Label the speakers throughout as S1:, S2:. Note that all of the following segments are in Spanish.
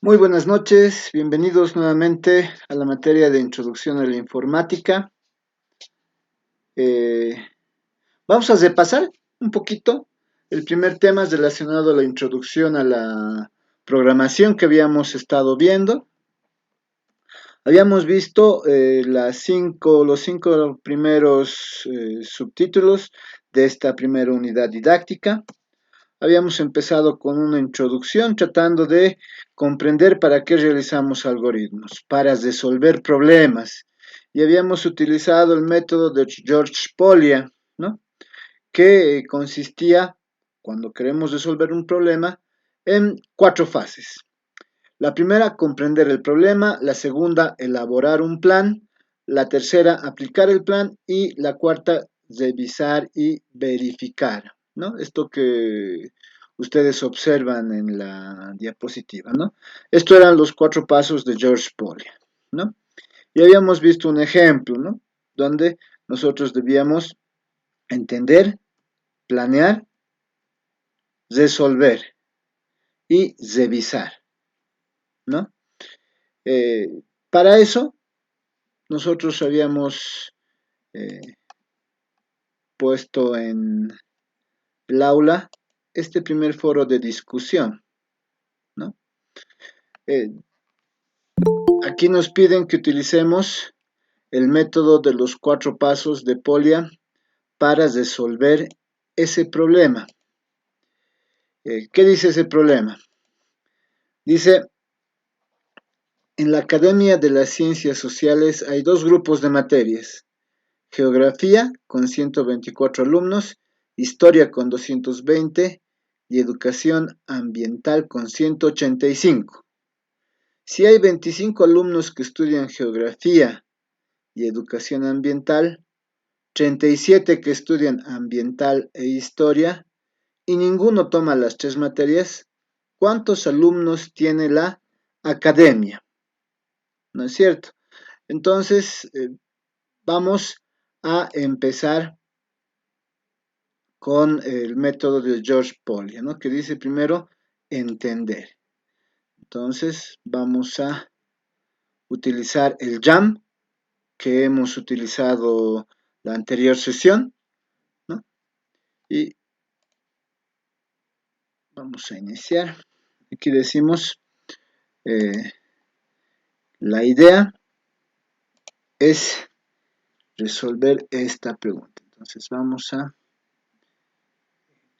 S1: Muy buenas noches, bienvenidos nuevamente a la materia de Introducción a la Informática. Eh, Vamos a repasar un poquito. El primer tema es relacionado a la introducción a la programación que habíamos estado viendo. Habíamos visto los cinco primeros subtítulos de esta primera unidad didáctica. Habíamos empezado con una introducción tratando de comprender para qué realizamos algoritmos, para resolver problemas. Y habíamos utilizado el método de George Polya, ¿no? Que consistía, cuando queremos resolver un problema, en 4 fases. La primera, comprender el problema; la segunda, elaborar un plan; la tercera, aplicar el plan; y la cuarta, revisar y verificar, ¿no? Esto que ustedes observan en la diapositiva, ¿no? Estos eran los 4 pasos de George Polya, ¿no? Y habíamos visto un ejemplo, ¿no? Donde nosotros debíamos entender, planear, resolver y revisar, ¿no? Eh, para eso, nosotros habíamos eh, puesto en el aula este primer foro de discusión, ¿no? Eh, Aquí nos piden que utilicemos el método de los 4 pasos de Polya para resolver ese problema. ¿Qué dice ese problema? Dice: en la Academia de las Ciencias Sociales hay 2 grupos de materias: Geografía, con 124 alumnos; Historia, con 220; y Educación Ambiental, con 185. Si hay 25 alumnos que estudian Geografía y Educación Ambiental, 37 que estudian Ambiental e Historia, y ninguno toma las 3 materias, ¿cuántos alumnos tiene la Academia? ¿No es cierto? Entonces, vamos a empezar con el método de George Polya, ¿no? Que dice primero entender. Entonces vamos a utilizar el YAM que hemos utilizado la anterior sesión, ¿no? Y vamos a iniciar. Aquí decimos, la idea es resolver esta pregunta. Entonces vamos a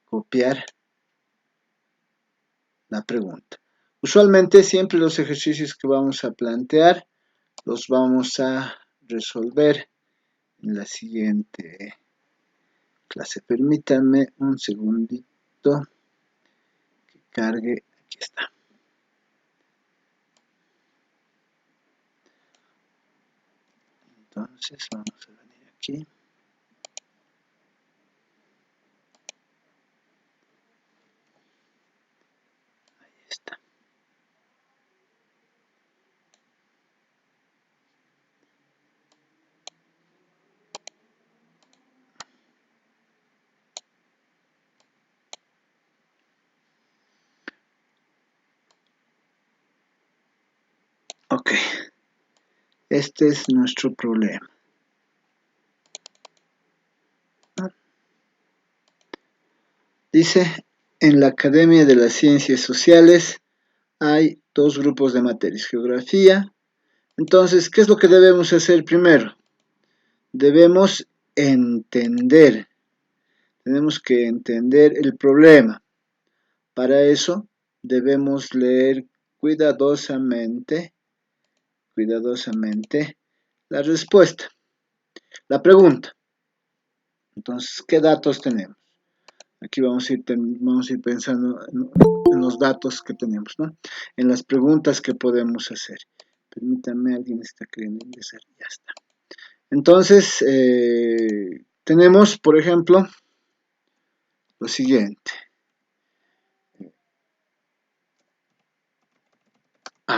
S1: copiar la pregunta. Usualmente siempre los ejercicios que vamos a plantear los vamos a resolver en la siguiente clase. Permítanme un segundito que cargue. Aquí está. Entonces vamos a venir aquí. Ahí está. Ok. Este es nuestro problema. Dice, en la Academia de las Ciencias Sociales hay 2 grupos de materias: Geografía. Entonces, ¿qué es lo que debemos hacer primero? Debemos entender. Tenemos que entender el problema. Para eso debemos leer cuidadosamente la respuesta, la pregunta. Entonces, ¿qué datos tenemos? Aquí vamos a ir pensando en los datos que tenemos, ¿no? En las preguntas que podemos hacer. Permítanme, alguien está queriendo ingresar. Ya está. Entonces, tenemos, por ejemplo, lo siguiente.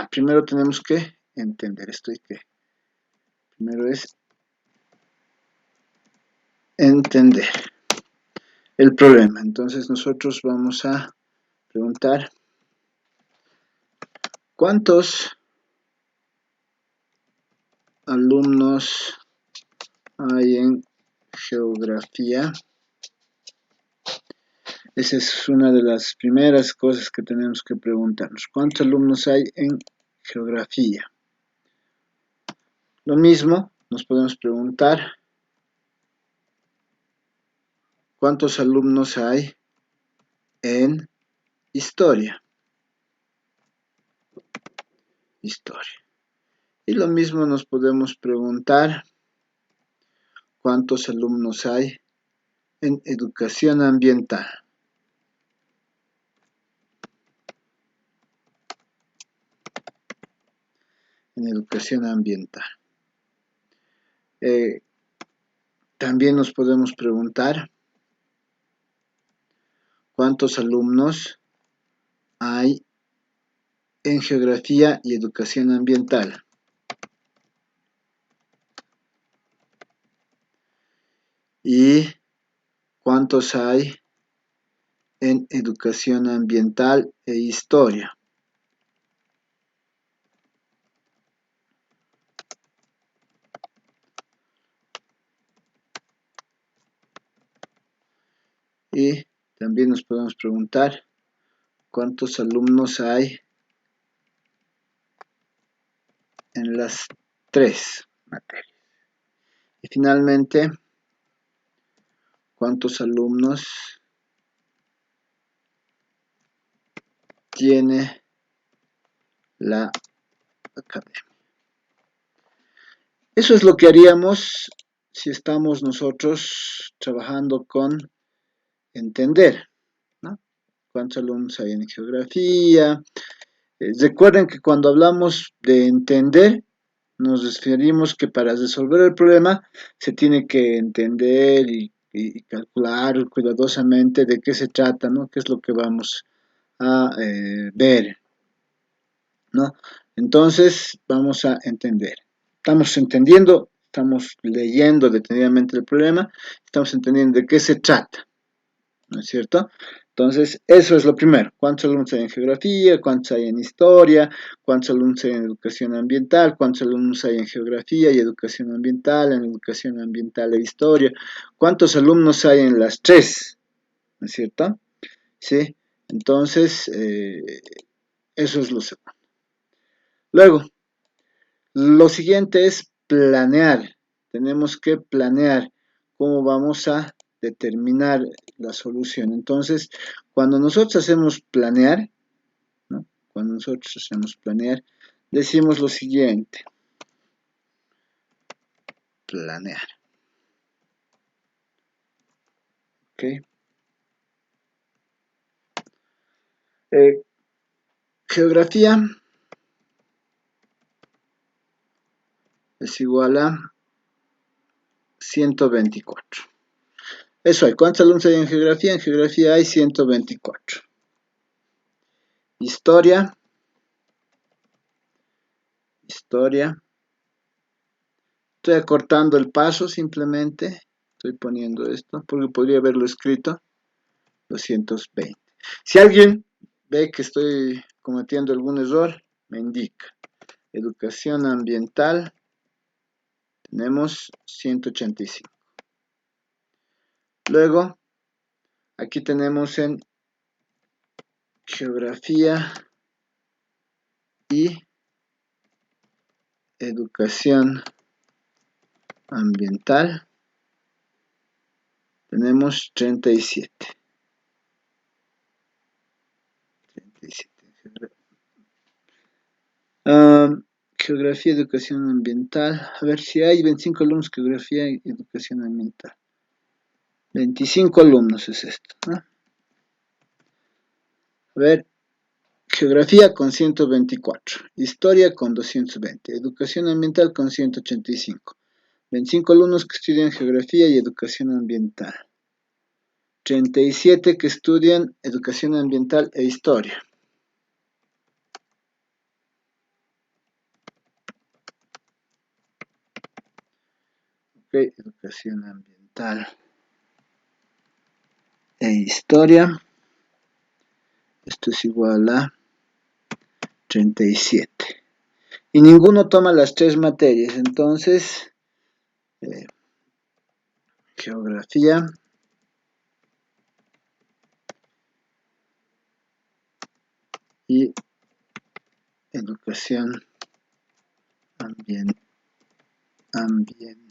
S1: Primero tenemos que entender esto y que primero es entender el problema. Entonces nosotros vamos a preguntar ¿Cuántos alumnos hay en geografía? Esa es una de las primeras cosas que tenemos que preguntarnos. ¿Cuántos alumnos hay en geografía? Lo mismo nos podemos preguntar, ¿cuántos alumnos hay en historia? Historia. Y lo mismo nos podemos preguntar, ¿cuántos alumnos hay en educación ambiental? En educación ambiental. También nos podemos preguntar, ¿cuántos alumnos hay en geografía y educación ambiental? ¿Y cuántos hay en educación ambiental e historia? Y también nos podemos preguntar, ¿cuántos alumnos hay en las 3 materias? Y finalmente, ¿cuántos alumnos tiene la academia? Eso es lo que haríamos si estamos nosotros trabajando con entender, ¿no? ¿Cuántos alumnos hay en geografía? Recuerden que cuando hablamos de entender, nos referimos que para resolver el problema se tiene que entender y calcular cuidadosamente de qué se trata, ¿no? ¿Qué es lo que vamos a ver, ¿no? Entonces vamos a entender. Estamos entendiendo, estamos leyendo detenidamente el problema, estamos entendiendo de qué se trata, ¿no es cierto? Entonces, eso es lo primero. ¿Cuántos alumnos hay en geografía? ¿Cuántos hay en historia? ¿Cuántos alumnos hay en educación ambiental? ¿Cuántos alumnos hay en geografía y educación ambiental, en educación ambiental e historia? ¿Cuántos alumnos hay en las 3? ¿No es cierto? ¿Sí? Entonces, eso es lo segundo. Luego, lo siguiente es planear. Tenemos que planear cómo vamos a determinar la solución. Entonces, cuando nosotros hacemos planear, ¿no? Cuando nosotros hacemos planear, decimos lo siguiente. Planear. ¿Ok? Geografía es igual a 124. Eso hay. ¿Cuántos alumnos hay en geografía? En geografía hay 124. Historia. Historia. Estoy acortando el paso simplemente. Estoy poniendo esto porque podría haberlo escrito 220. Si alguien ve que estoy cometiendo algún error, me indica. Educación ambiental. Tenemos 185. Luego, aquí tenemos en geografía y educación ambiental. Tenemos 37. 37. Geografía, educación ambiental. A ver si hay 25 alumnos, geografía y educación ambiental. 25 alumnos es esto, ¿no? A ver, geografía con 124, historia con 220, educación ambiental con 185. 25 alumnos que estudian geografía y educación ambiental. 37 que estudian educación ambiental e historia. Ok, educación ambiental e historia. Esto es igual a 37. Y ninguno toma las tres materias, entonces, geografía y educación ambiental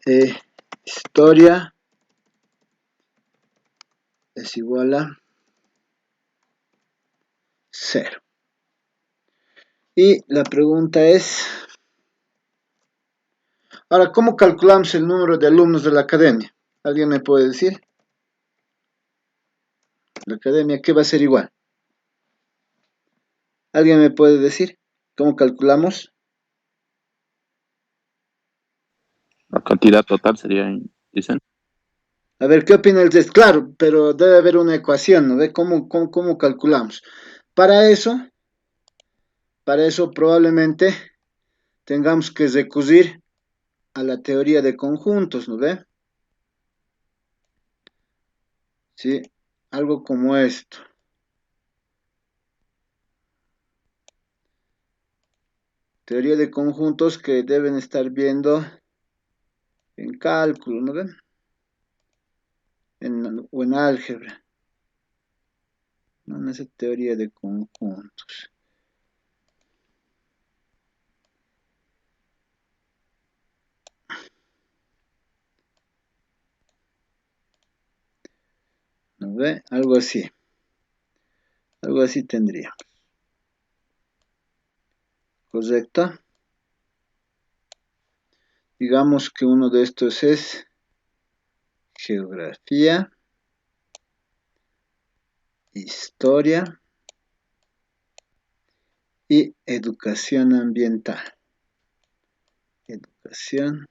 S1: e historia es igual a 0. Y la pregunta es, ahora, ¿cómo calculamos el número de alumnos de la academia? ¿Alguien me puede decir? La academia, ¿qué va a ser igual? ¿Alguien me puede decir cómo calculamos?
S2: La cantidad total sería, dicen.
S1: A ver, ¿qué opina el test? Claro, pero debe haber una ecuación, ¿no ve? ¿Cómo calculamos? Para eso, para eso probablemente tengamos que recurrir a la teoría de conjuntos, ¿no ve? Sí, algo como esto. Teoría de conjuntos que deben estar viendo en cálculo, ¿no ven? O en álgebra, ¿no? En esa teoría de conjuntos. ¿No ve? Algo así. Algo así tendría. ¿Correcto? Digamos que uno de estos es geografía, historia y educación ambiental. Educación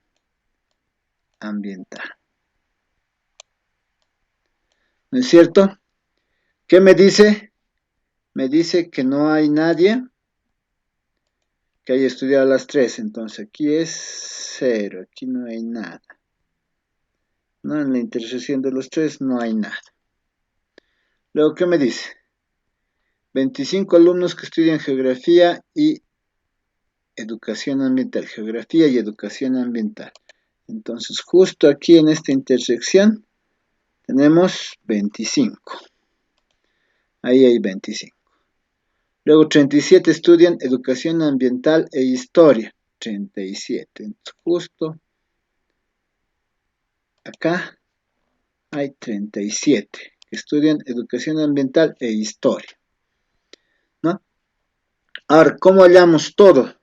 S1: ambiental. ¿No es cierto? ¿Qué me dice? Me dice que no hay nadie que haya estudiado las tres. Entonces aquí es 0. Aquí no hay nada. ¿No? En la intersección de los tres no hay nada. Luego, ¿qué me dice? 25 alumnos que estudian geografía y educación ambiental. Geografía y educación ambiental. Entonces, justo aquí en esta intersección tenemos 25. Ahí hay 25. Luego 37 estudian educación ambiental e historia. 37. Entonces, justo acá hay 37 que estudian educación ambiental e historia, ¿no? Ahora, ¿cómo hallamos todo?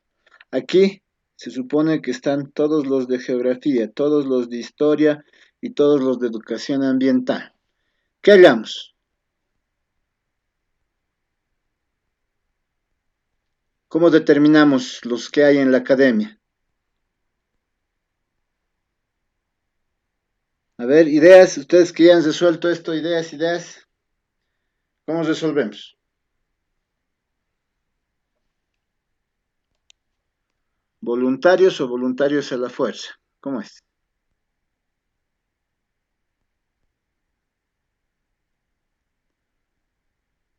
S1: Aquí se supone que están todos los de geografía, todos los de historia y todos los de educación ambiental. ¿Qué hallamos? ¿Cómo determinamos los que hay en la academia? A ver, ideas, ustedes que ya han resuelto esto, ideas. ¿Cómo resolvemos? ¿Voluntarios o voluntarios a la fuerza? ¿Cómo es?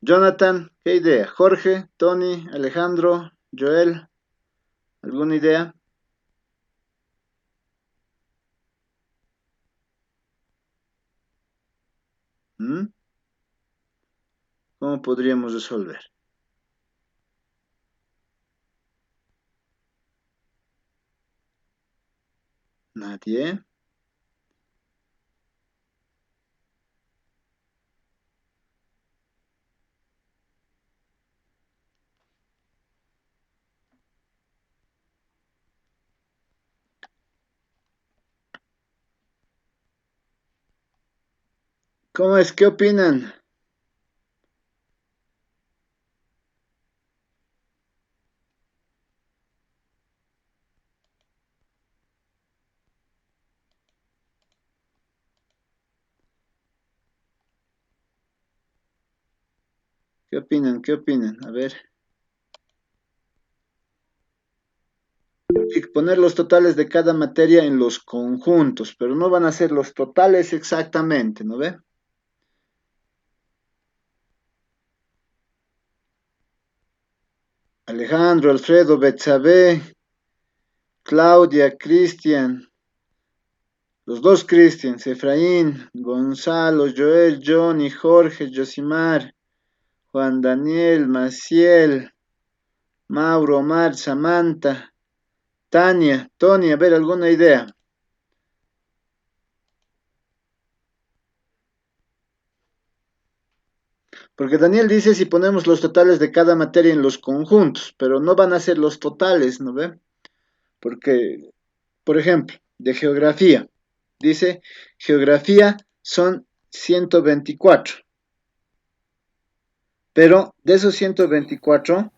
S1: Jonathan, ¿qué idea? Jorge, Tony, Alejandro, Joel, ¿alguna idea? ¿Mm? ¿Cómo podríamos resolver? Nadie. ¿Cómo es? ¿Qué opinan? ¿Qué opinan? ¿Qué opinan? A ver. Hay que poner los totales de cada materia en los conjuntos, pero no van a ser los totales exactamente, ¿no ve? Alejandro, Alfredo, Betsabe, Claudia, Cristian, los dos Cristians, Efraín, Gonzalo, Joel, Johnny, Jorge, Josimar, Juan Daniel, Maciel, Mauro, Omar, Samantha, Tania, Tony, a ver, ¿alguna idea? Porque Daniel dice si ponemos los totales de cada materia en los conjuntos, pero no van a ser los totales, ¿no ve? Porque, por ejemplo, de geografía, dice geografía son 124, pero de esos 124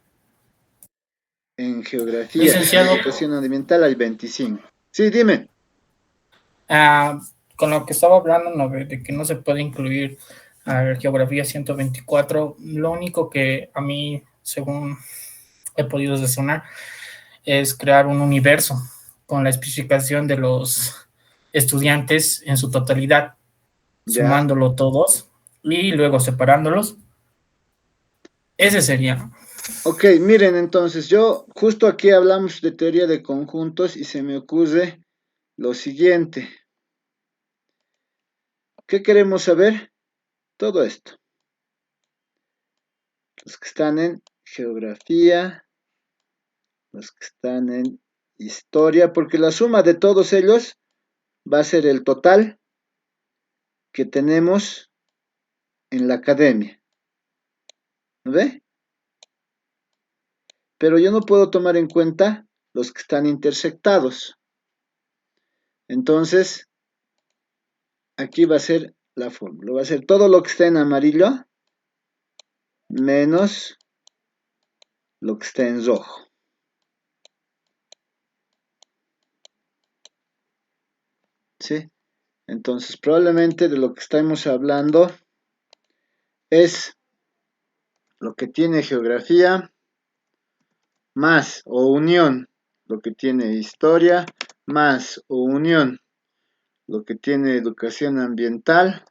S1: en geografía y
S3: Licenciado,
S1: educación ambiental hay 25. Sí, dime.
S3: ah, con lo que estaba hablando, ¿no? De que no se puede incluir geografía 124, lo único que a mí, según he podido desonar, es crear un universo con la especificación de los estudiantes en su totalidad,
S1: Ya.
S3: sumándolo todos y luego separándolos. Ese sería.
S1: Ok, miren entonces, yo justo aquí hablamos de teoría de conjuntos y se me ocurre lo siguiente. ¿Qué queremos saber? Todo esto. Los que están en geografía, los que están en historia, porque la suma de todos ellos va a ser el total que tenemos en la academia. ¿No ve? Pero yo no puedo tomar en cuenta los que están intersectados. Entonces, aquí va a ser la fórmula. Va a ser todo lo que está en amarillo menos lo que está en rojo. ¿Sí? Entonces, probablemente de lo que estamos hablando es lo que tiene geografía más o unión lo que tiene historia más o unión lo que tiene educación ambiental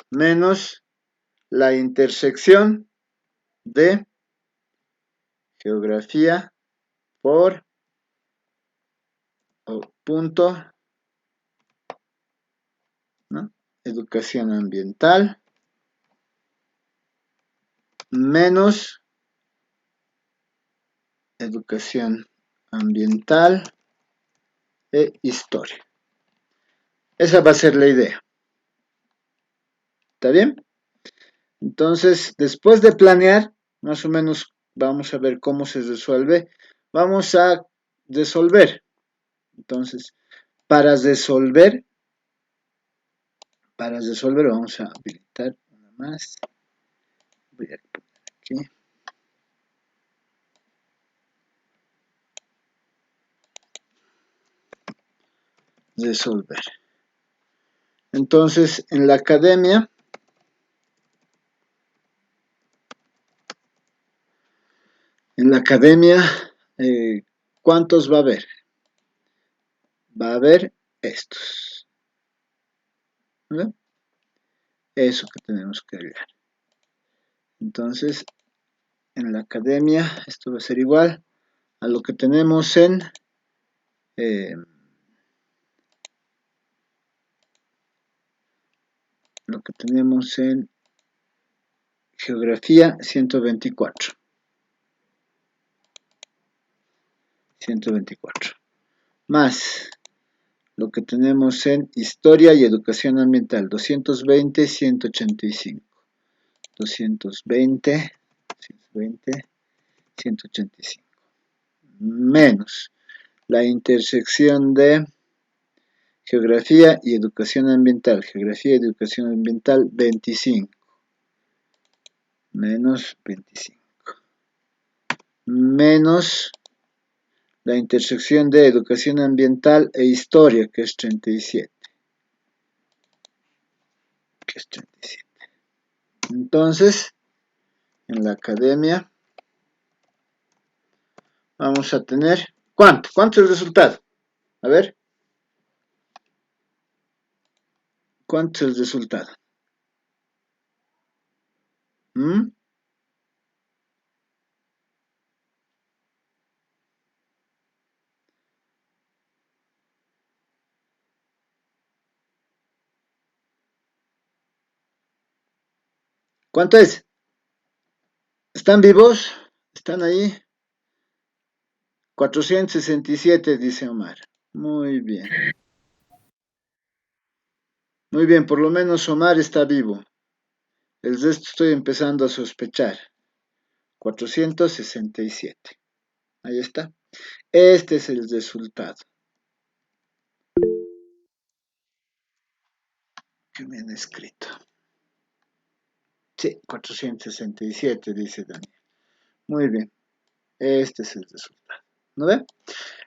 S1: menos la intersección de geografía por punto, ¿no? Educación ambiental menos educación ambiental e historia. Esa va a ser la idea. ¿Está bien? Entonces, después de planear, más o menos vamos a ver cómo se resuelve. Vamos a resolver. Entonces, para resolver, vamos a habilitar una más. Voy a poner aquí. Resolver. Entonces, en la academia, ¿cuántos va a haber? Va a haber estos. ¿No? Eso que tenemos que agregar. Entonces, en la academia, esto va a ser igual a lo que tenemos en eh, geografía 124. Más lo que tenemos en historia y educación ambiental 220, 185. 220, 185. Menos la intersección de geografía y educación ambiental. Geografía y educación ambiental 25. Menos 25. Menos la intersección de educación ambiental e historia, que es 37. Entonces, en la academia vamos a tener, ¿cuánto? ¿Cuánto es el resultado? A ver, ¿cuánto es el resultado? ¿Mm? ¿Cuánto es? ¿Están vivos? ¿Están ahí? 467, dice Omar. Muy bien. Muy bien, por lo menos Omar está vivo. El resto estoy empezando a sospechar. 467. Ahí está. Este es el resultado. ¿Qué me han escrito? Sí, 467, dice Daniel. Muy bien. Este es el resultado. ¿No ve?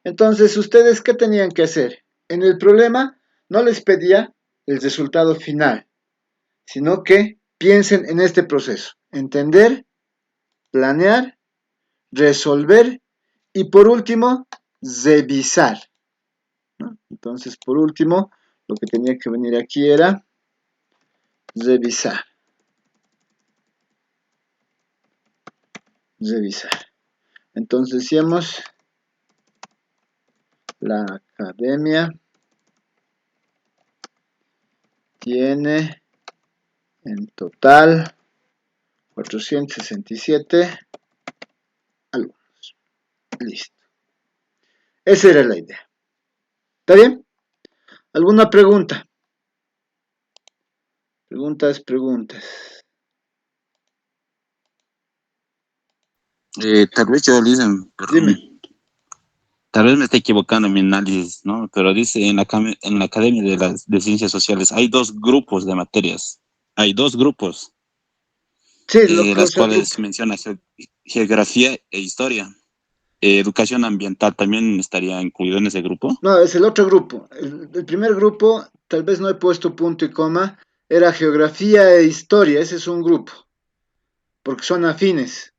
S1: Entonces, ¿ustedes qué tenían que hacer? En el problema no les pedía el resultado final, sino que piensen en este proceso. Entender, planear, resolver y por último, revisar, ¿no? Entonces, por último, lo que tenía que venir aquí era revisar. Revisar. Entonces decíamos, la academia tiene en total 467 alumnos. Listo. Esa era la idea. ¿Está bien? ¿Alguna pregunta? Preguntas.
S2: Tal vez yo dicen, pero
S1: Dime.
S2: tal vez me esté equivocando en mi análisis, ¿no? Pero dice en la Academia de Ciencias Sociales hay dos grupos de materias. Hay dos grupos,
S1: Sí,
S2: las cuales menciona geografía e historia. Educación ambiental también estaría incluido en ese grupo.
S1: no, es el otro grupo. El primer grupo, tal vez no he puesto punto y coma, era geografía e historia. Ese es un grupo, porque son afines.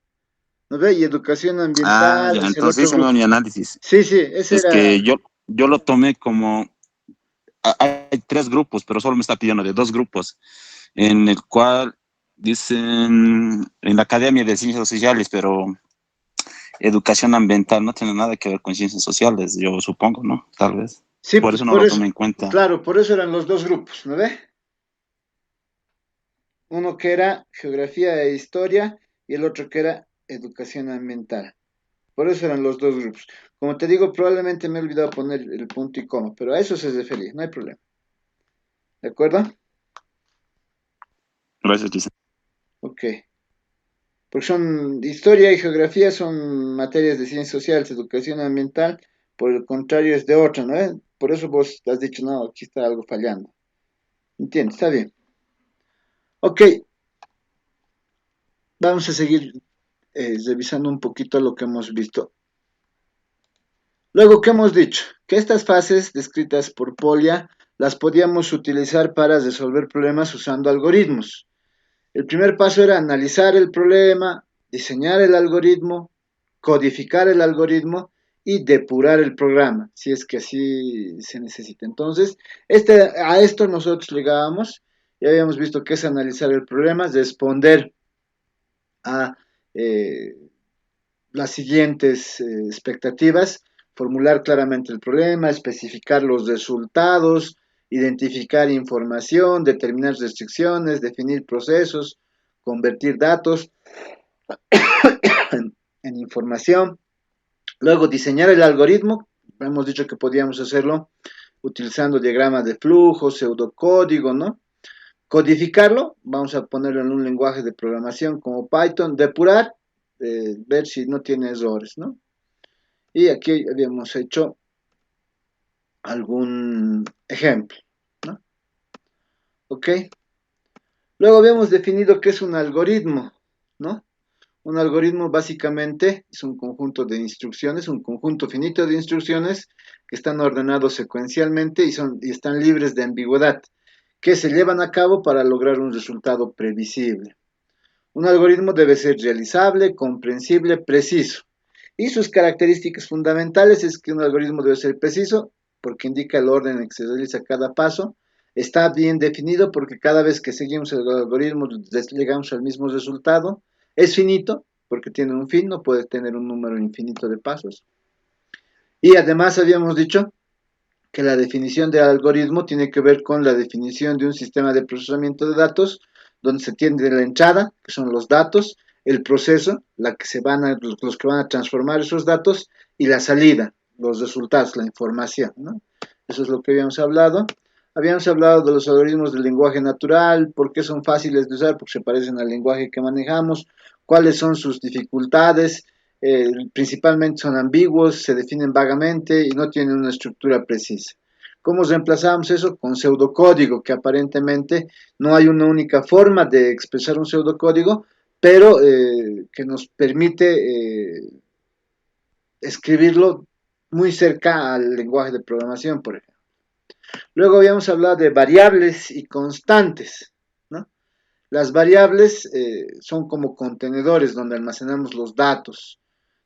S1: ¿No ve? Y educación
S2: Ah,
S1: ambiental
S2: ya,
S1: es el
S2: entonces
S1: otro
S2: ese no es
S1: grupo.
S2: mi análisis.
S1: Sí, sí, ese
S2: Es
S1: era.
S2: que yo lo tomé como, hay tres grupos, pero solo me está pidiendo de dos grupos, en el cual dicen en la Academia de Ciencias Sociales, pero educación ambiental no tiene nada que ver con ciencias sociales, yo supongo, ¿no? Tal vez.
S1: Sí,
S2: Por
S1: pues
S2: eso no
S1: por
S2: lo
S1: eso,
S2: tomé en cuenta.
S1: claro, por eso eran los dos grupos, ¿no ve? Uno que era geografía e historia y el otro que era educación ambiental. Por eso eran los dos grupos. Como te digo, probablemente me he olvidado poner el punto y coma, pero a eso se refería, no hay problema. ¿De acuerdo?
S2: Gracias, Lisa.
S1: Ok. Porque son historia y geografía son materias de ciencias sociales, educación ambiental, por el contrario es de otra, ¿no? Por eso vos has dicho, no, aquí está algo fallando. ¿Entiendes? Está bien. Ok, vamos a seguir revisando un poquito lo que hemos visto. Luego, ¿qué hemos dicho? Que estas fases descritas por Polya las podíamos utilizar para resolver problemas usando algoritmos. El primer paso era analizar el problema, diseñar el algoritmo, codificar el algoritmo y depurar el programa, si es que así se necesita. Entonces, a esto nosotros llegábamos, ya habíamos visto que es analizar el problema, responder a las siguientes expectativas, formular claramente el problema, especificar los resultados, identificar información, determinar restricciones, definir procesos, convertir datos en información, luego diseñar el algoritmo, hemos dicho que podíamos hacerlo utilizando diagramas de flujo, pseudocódigo, ¿no? Codificarlo, vamos a ponerlo en un lenguaje de programación como Python, depurar, ver si no tiene errores, ¿no? Y aquí habíamos hecho algún ejemplo, ¿no? ¿Ok? Luego habíamos definido qué es un algoritmo, ¿no? Un algoritmo básicamente es un conjunto de instrucciones, un conjunto finito de instrucciones que están ordenados secuencialmente y están libres de ambigüedad, que se llevan a cabo para lograr un resultado previsible. Un algoritmo debe ser realizable, comprensible, preciso. Y sus características fundamentales es que un algoritmo debe ser preciso porque indica el orden en que se realiza cada paso. Está bien definido porque cada vez que seguimos el algoritmo llegamos al mismo resultado. Es finito porque tiene un fin, no puede tener un número infinito de pasos. Y además habíamos dicho que la definición de algoritmo tiene que ver con la definición de un sistema de procesamiento de datos donde se tiene la entrada, que son los datos, el proceso, los que van a transformar esos datos, y la salida, los resultados, la información, ¿no? Eso es lo que habíamos hablado. Habíamos hablado de los algoritmos del lenguaje natural, por qué son fáciles de usar, porque se parecen al lenguaje que manejamos, cuáles son sus dificultades, principalmente son ambiguos, se definen vagamente y no tienen una estructura precisa. ¿Cómo reemplazamos eso? Con pseudocódigo, que aparentemente no hay una única forma de expresar un pseudocódigo, pero que nos permite escribirlo muy cerca al lenguaje de programación, por ejemplo. Luego habíamos hablado de variables y constantes, ¿no? Las variables son como contenedores donde almacenamos los datos,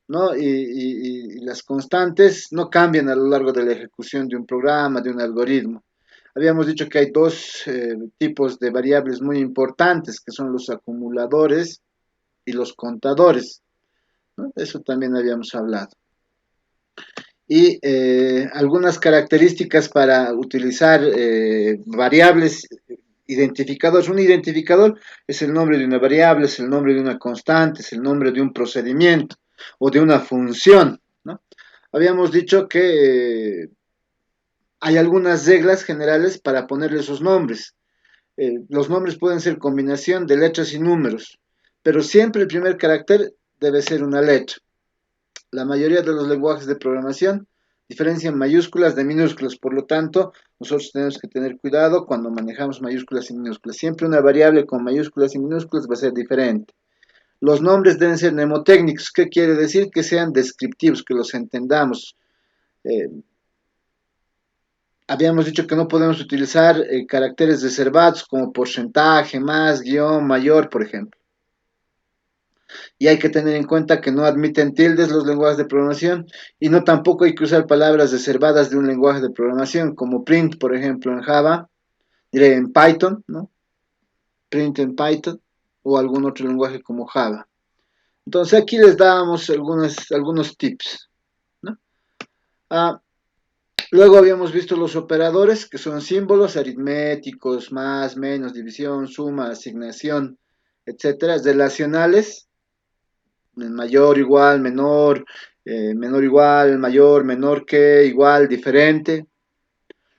S1: ¿no? Y las constantes no cambian a lo largo de la ejecución de un programa, de un algoritmo. Habíamos dicho que hay dos tipos de variables muy importantes, que son los acumuladores y los contadores, ¿no? Eso también habíamos hablado. Y algunas características para utilizar variables identificadores. Un identificador es el nombre de una variable, es el nombre de una constante, es el nombre de un procedimiento o de una función, ¿no? Habíamos dicho que hay algunas reglas generales para ponerle esos nombres. Los nombres pueden ser combinación de letras y números, pero siempre el primer carácter debe ser una letra. La mayoría de los lenguajes de programación diferencian mayúsculas de minúsculas, por lo tanto, nosotros tenemos que tener cuidado cuando manejamos mayúsculas y minúsculas. Siempre una variable con mayúsculas y minúsculas va a ser diferente. Los nombres deben ser mnemotécnicos. ¿Qué quiere decir? Que sean descriptivos, que los entendamos. Eh, Habíamos dicho que no podemos utilizar caracteres reservados como porcentaje, más, guión, mayor, por ejemplo. Y hay que tener en cuenta que no admiten tildes los lenguajes de programación y no tampoco hay que usar palabras reservadas de un lenguaje de programación como print, por ejemplo, en Java, diré en Python, ¿no? Print en Python o algún otro lenguaje como Java. Entonces aquí les dábamos algunos tips, ¿no? Luego habíamos visto los operadores, que son símbolos aritméticos, más, menos, división, suma, asignación, etcétera, relacionales, mayor, igual, menor, menor, igual, mayor, menor que, igual, diferente.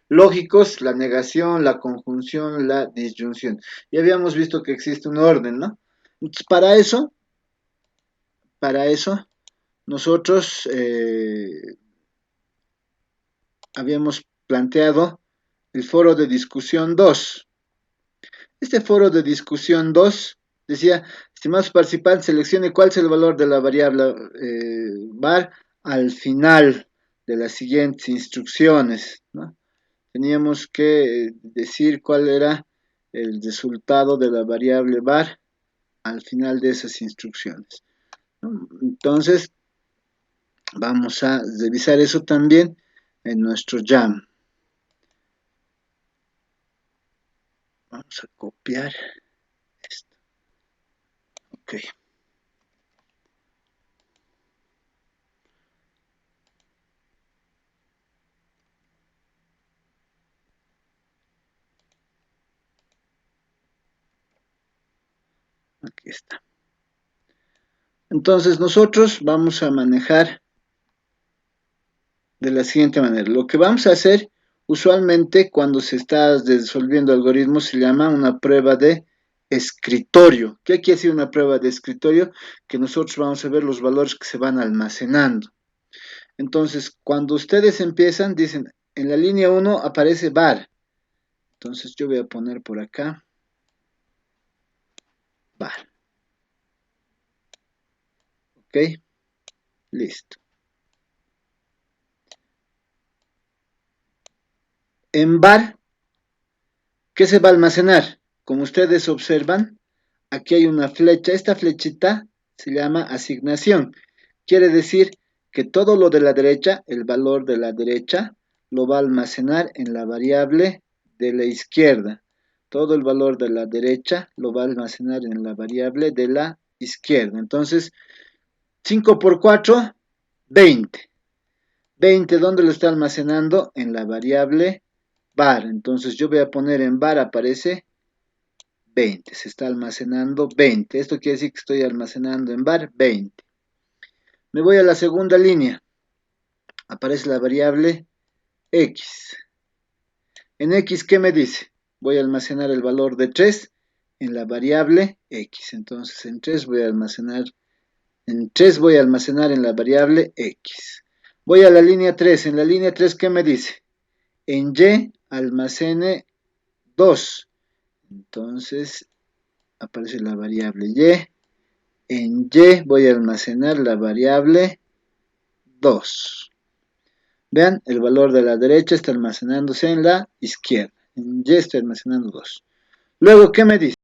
S1: Lógicos, la negación, la conjunción, la disyunción. Y habíamos visto que existe un orden, ¿no? Entonces, para eso, nosotros habíamos planteado el foro de discusión 2. Este foro de discusión 2 decía, estimados participantes, seleccione cuál es el valor de la variable var al final de las siguientes instrucciones, ¿no? Teníamos que decir cuál era el resultado de la variable var al final de esas instrucciones, ¿no? Entonces, vamos a revisar eso también en nuestro jam. Vamos a copiar esto. Ok. Aquí está. Entonces nosotros vamos a manejar de la siguiente manera. Lo que vamos a hacer usualmente cuando se está resolviendo algoritmos se llama una prueba de escritorio. ¿Qué quiere decir una prueba de escritorio? Que nosotros vamos a ver los valores que se van almacenando. Entonces, cuando ustedes empiezan, dicen, en la línea 1 aparece var. Entonces yo voy a poner por acá var. ¿Ok? Listo. En var, ¿qué se va a almacenar? Como ustedes observan, aquí hay una flecha. Esta flechita se llama asignación. Quiere decir que todo lo de la derecha, el valor de la derecha, lo va a almacenar en la variable de la izquierda. Todo el valor de la derecha lo va a almacenar en la variable de la izquierda. Entonces, 5 por 4, 20. 20, ¿dónde lo está almacenando? En la variable var. Entonces yo voy a poner en var aparece 20. Se está almacenando 20. Esto quiere decir que estoy almacenando en var 20. Me voy a la segunda línea. Aparece la variable x. En x, ¿qué me dice? Voy a almacenar el valor de 3 en la variable x. Entonces, en 3 voy a almacenar en la variable x. Voy a la línea 3. En la línea 3, ¿qué me dice? En y almacene 2. Entonces, aparece la variable y. En y voy a almacenar la variable 2. Vean, el valor de la derecha está almacenándose en la izquierda. En y estoy almacenando 2. Luego, ¿qué me dice?